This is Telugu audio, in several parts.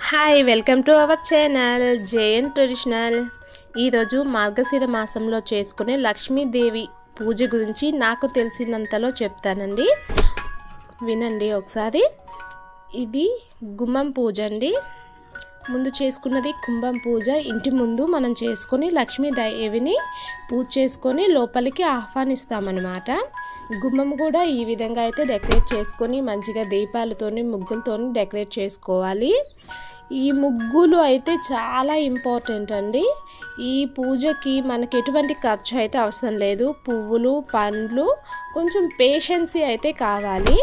Hi welcome to our channel JN traditional. ఈరోజు మార్గశిర మాసంలో చేసుకునే లక్ష్మీదేవి పూజ గురించి నాకు తెలిసినంతలో చెప్తానండి, వినండి ఒకసారి. ఇది గుమ్మం పూజ అండి. ముందు చేసుకున్నది కుంభం పూజ. ఇంటి ముందు మనం చేసుకొని లక్ష్మీదేవిని పూజ చేసుకొని లోపలికి ఆహ్వానిస్తామన్నమాట. గుమ్మం కూడా ఈ విధంగా అయితే డెకరేట్ చేసుకొని మంచిగా దీపాలతోని ముగ్గులతోని డెకరేట్ చేసుకోవాలి. ఈ ముగ్గులు అయితే చాలా ఇంపార్టెంట్ అండి. ఈ పూజకి మనకి ఎటువంటి ఖర్చు అయితే అవసరం లేదు. పువ్వులు, పండ్లు, కొంచెం పేషెన్సీ అయితే కావాలి.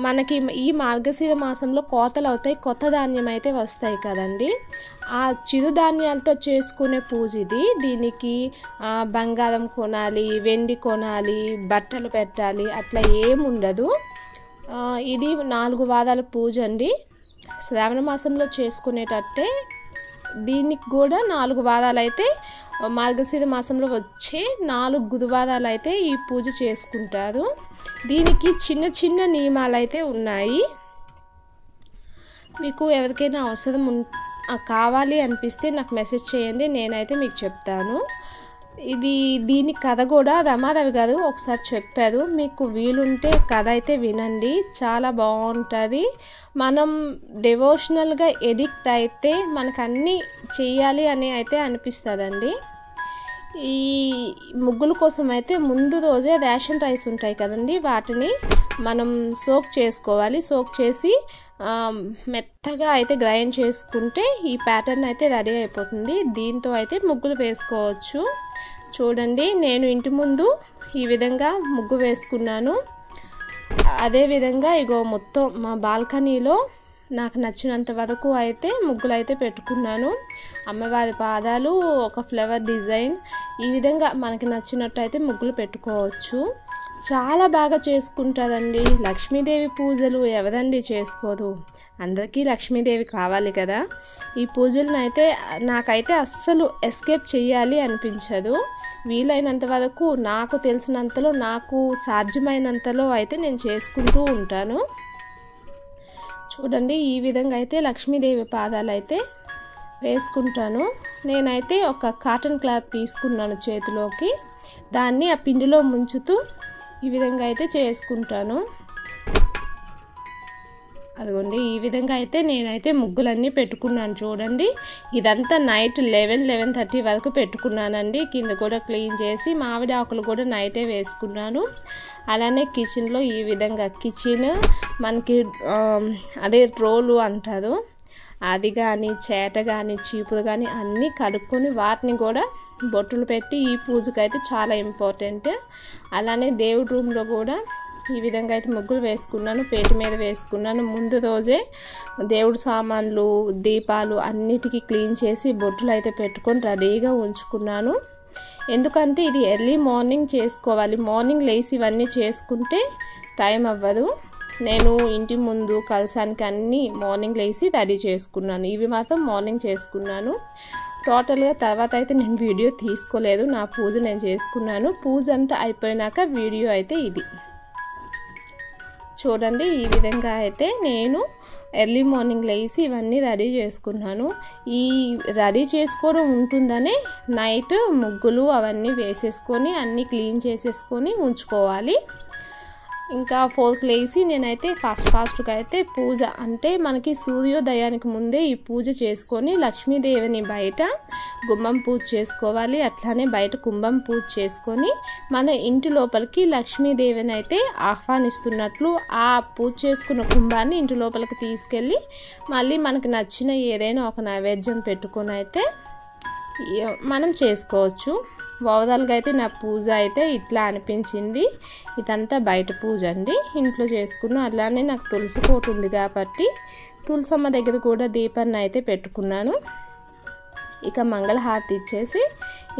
మనకి ఈ మార్గశిర మాసంలో కోతలు అవుతాయి, కొత్త ధాన్యం అయితే వస్తాయి కదండి. ఆ చిరుధాన్యాలతో చేసుకునే పూజ ఇది. దీనికి బంగారం కొనాలి, వెండి కొనాలి, బట్టలు పెట్టాలి అట్లా ఏముండదు. ఇది 4 వారాల పూజ అండి. శ్రావణ మాసంలో చేసుకునేటట్టే దీనికి కూడా 4 వారాలు అయితే, మార్గశిర మాసంలో వచ్చే 4 గురువారాలు అయితే ఈ పూజ చేసుకుంటారు. దీనికి చిన్న చిన్న నియమాలు అయితే ఉన్నాయి. మీకు ఎవరికైనా అవసరం కావాలి అనిపిస్తే నాకు మెసేజ్ చేయండి, నేనైతే మీకు చెప్తాను. దీని కథ కూడా రమారవి గారు ఒకసారి చెప్పారు. మీకు వీలుంటే కథ అయితే వినండి, చాలా బాగుంటుంది. మనం డివోషనల్గా ఎడిక్ట్ అయితే మనకు అన్నీ చెయ్యాలి అని అయితే అనిపిస్తుందండి. ఈ ముగ్గుల కోసం అయితే ముందు రోజే రేషన్ రైస్ ఉంటాయి కదండి, వాటిని మనం సోక్ చేసుకోవాలి. సోక్ చేసి మెత్తగా అయితే గ్రైండ్ చేసుకుంటే ఈ ప్యాటర్న్ అయితే రెడీ అయిపోతుంది. దీంతో అయితే ముగ్గులు వేసుకోవచ్చు. చూడండి, నేను ఇంటి ముందు ఈ విధంగా ముగ్గు వేసుకున్నాను. అదేవిధంగా ఇగో మొత్తం మా బాల్కనీలో నాకు నచ్చినంత వరకు అయితే ముగ్గులు అయితే పెట్టుకున్నాను. అమ్మవారి పాదాలు, ఒక ఫ్లవర్ డిజైన్, ఈ విధంగా మనకి నచ్చినట్టు అయితే ముగ్గులు పెట్టుకోవచ్చు. చాలా బాగా చేసుకుంటారండి లక్ష్మీదేవి పూజలు. ఎవరండి చేసుకోరు? అందరికీ లక్ష్మీదేవి కావాలి కదా. ఈ పూజలను అయితే నాకైతే అస్సలు ఎస్కేప్ చేయాలి అనిపించదు. వీలైనంత వరకు నాకు తెలిసినంతలో, నాకు సాధ్యమైనంతలో అయితే నేను చేసుకుంటూ ఉంటాను. చూడండి, ఈ విధంగా అయితే లక్ష్మీదేవి పాదాలు అయితే వేసుకుంటాను. నేనైతే ఒక కాటన్ క్లాత్ తీసుకున్నాను చేతిలోకి, దాన్ని ఆ పిండిలో ముంచుతూ ఈ విధంగా అయితే చేసుకుంటాను. అదిగోండి, ఈ విధంగా అయితే నేనైతే ముగ్గులన్నీ పెట్టుకున్నాను. చూడండి, ఇదంతా నైట్ 11-11:30 వరకు పెట్టుకున్నానండి. కింద కూడా క్లీన్ చేసి మామిడి ఆకులు కూడా నైటే వేసుకున్నాను. అలానే కిచెన్లో ఈ విధంగా, కిచెన్ మనకి అదే రోలు అంటారు, అది కానీ, చేట కానీ, చీపురు కానీ అన్నీ కడుక్కొని వాటిని కూడా బొట్టులు పెట్టి ఈ పూజకి అయితే చాలా ఇంపార్టెంట్. అలానే దేవుడి రూమ్లో కూడా ఈ విధంగా అయితే ముగ్గులు వేసుకున్నాను, పేట మీద వేసుకున్నాను. ముందు రోజే దేవుడి సామాన్లు, దీపాలు అన్నిటికీ క్లీన్ చేసి బొట్టులు అయితే పెట్టుకొని రెడీగా ఉంచుకున్నాను. ఎందుకంటే ఇది ఎర్లీ మార్నింగ్ చేసుకోవాలి. మార్నింగ్ లేసి ఇవన్నీ చేసుకుంటే టైం అవ్వదు. నేను ఇంటి ముందు కలసానికి అన్నీ మార్నింగ్ లేసి రెడీ చేసుకున్నాను. ఇవి మాత్రం మార్నింగ్ చేసుకున్నాను. టోటల్గా తర్వాత అయితే నేను వీడియో తీసుకోలేదు. నా పూజ నేను చేసుకున్నాను. పూజ అంతా అయిపోయినాక వీడియో అయితే ఇది. చూడండి, ఈ విధంగా అయితే నేను ఎర్లీ మార్నింగ్ లేసి ఇవన్నీ రెడీ చేసుకున్నాను. ఈ రెడీ చేసుకోవడం ఉంటుందనే నైట్ ముగ్గులు అవన్నీ వేసేసుకొని అన్నీ క్లీన్ చేసేసుకొని ఉంచుకోవాలి. ఇంకా 4కి లేసి నేనైతే ఫాస్ట్గా అయితే పూజ, అంటే మనకి సూర్యోదయానికి ముందే ఈ పూజ చేసుకొని లక్ష్మీదేవిని బయట గుమ్మం పూజ చేసుకోవాలి. అట్లానే బయట కుంభం పూజ చేసుకొని మన ఇంటి లోపలికి లక్ష్మీదేవిని అయితే ఆహ్వానిస్తున్నట్లు ఆ పూజ చేసుకున్న కుంభాన్ని ఇంటి లోపలికి తీసుకెళ్ళి మళ్ళీ మనకి నచ్చిన ఏదైనా ఒక నైవేద్యం పెట్టుకొని అయితే మనం చేసుకోవచ్చు. ఓవరాల్గా అయితే నా పూజ అయితే ఇట్లా అనిపించింది. ఇదంతా బయట పూజ అండి, ఇంట్లో చేసుకున్నాను. అలానే నాకు తులసి కోట ఉంది కాబట్టి తులసమ్మ దగ్గర కూడా దీపాన్ని అయితే పెట్టుకున్నాను. ఇక మంగళహారతి ఇచ్చేసి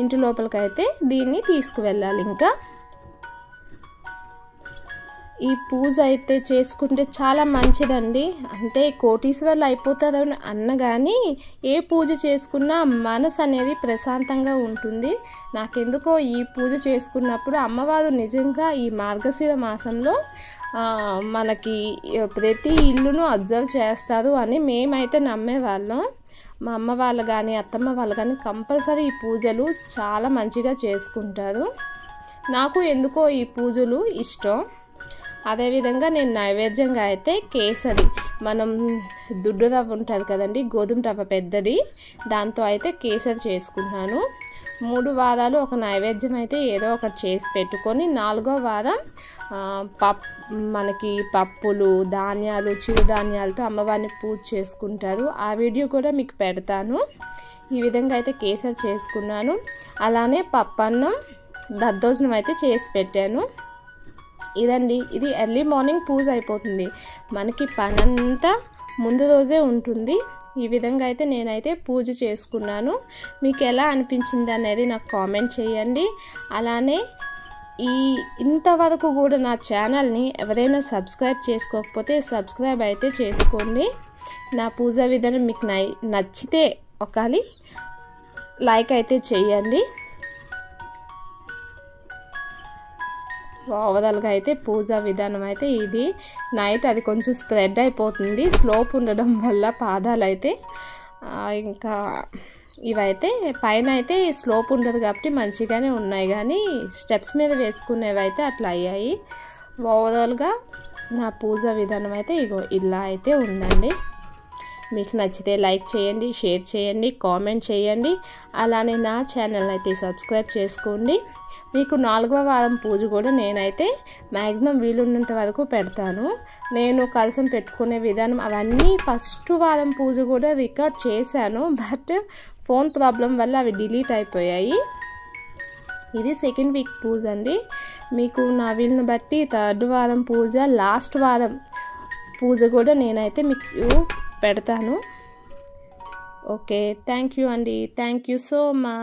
ఇంటి లోపలికైతే దీన్ని తీసుకువెళ్ళాలి. ఇంకా ఈ పూజ అయితే చేసుకుంటే చాలా మంచిదండి. అంటే కోటీశ్వర్లు అయిపోతారు అన్న కానీ ఏ పూజ చేసుకున్నా మనసు అనేది ప్రశాంతంగా ఉంటుంది. నాకెందుకో ఈ పూజ చేసుకున్నప్పుడు అమ్మవారు నిజంగా ఈ మార్గశిర మాసంలో మనకి ప్రతి ఇల్లును అబ్జర్వ్ చేస్తారు అని మేమైతే నమ్మేవాళ్ళం. మా అమ్మ వాళ్ళు కానీ అత్తమ్మ వాళ్ళు కానీ కంపల్సరీ ఈ పూజలు చాలా మంచిగా చేసుకుంటారు. నాకు ఎందుకో ఈ పూజలు ఇష్టం. అదేవిధంగా నేను నైవేద్యంగా అయితే కేసరి, మనం దుడ్డు రవ్వ ఉంటుంది కదండి, గోధుమ రవ్వ పెద్దది, దాంతో అయితే కేసరి చేసుకున్నాను. 3 వారాలు ఒక నైవేద్యం అయితే ఏదో ఒకటి చేసి పెట్టుకొని 4వ వారం మనకి పప్పులు, ధాన్యాలు, చిరుధాన్యాలతో అమ్మవారిని పూజ చేసుకుంటారు. ఆ వీడియో కూడా మీకు పెడతాను. ఈ విధంగా అయితే కేసరి చేసుకున్నాను. అలానే పప్పన్నం, దద్దోజనం అయితే చేసి పెట్టాను. ఇదండి, ఇది ఎర్లీ మార్నింగ్ పూజ అయిపోతుంది. మనకి పనంతా ముందు రోజే ఉంటుంది. ఈ విధంగా అయితే నేనైతే పూజ చేసుకున్నాను. మీకు ఎలా అనిపించింది అనేది నాకు కామెంట్ చేయండి. అలానే ఇంతవరకు కూడా నా ఛానల్ని ఎవరైనా సబ్స్క్రైబ్ చేసుకోకపోతే సబ్స్క్రైబ్ అయితే చేసుకోండి. నా పూజా విధానం మీకు నచ్చితే ఒకసారి లైక్ అయితే చేయండి. ఓవరాల్గా అయితే పూజా విధానం అయితే ఇది. నైట్ అది కొంచెం స్ప్రెడ్ అయిపోతుంది స్లోప్ ఉండడం వల్ల పాదాలు అయితే. ఇంకా ఇవైతే పైన అయితే స్లోప్ ఉండదు కాబట్టి మంచిగానే ఉన్నాయి, కానీ స్టెప్స్ మీద వేసుకునేవి అయితే అట్లా అయ్యాయి. ఓవరాల్గా నా పూజా విధానం అయితే ఇలా అయితే ఉందండి. మీకు నచ్చితే లైక్ చేయండి, షేర్ చేయండి, కామెంట్ చేయండి. అలానే నా ఛానల్ అయితే సబ్స్క్రైబ్ చేసుకోండి. మీకు 4వ వారం పూజ కూడా నేనైతే మ్యాక్సిమం వీలున్నంత వరకు పెడతాను. నేను కలసం పెట్టుకునే విధానం అవన్నీ ఫస్ట్ వారం పూజ కూడా రికార్డ్ చేశాను, బట్ ఫోన్ ప్రాబ్లం వల్ల అవి డిలీట్ అయిపోయాయి. ఇది సెకండ్ వీక్ పూజ అండి. మీకు నా వీలుని బట్టి 3rd వారం పూజ, లాస్ట్ వారం పూజ కూడా నేనైతే మీకు పెడతాను. ఓకే, థ్యాంక్ యూ అండి. Thank you so much.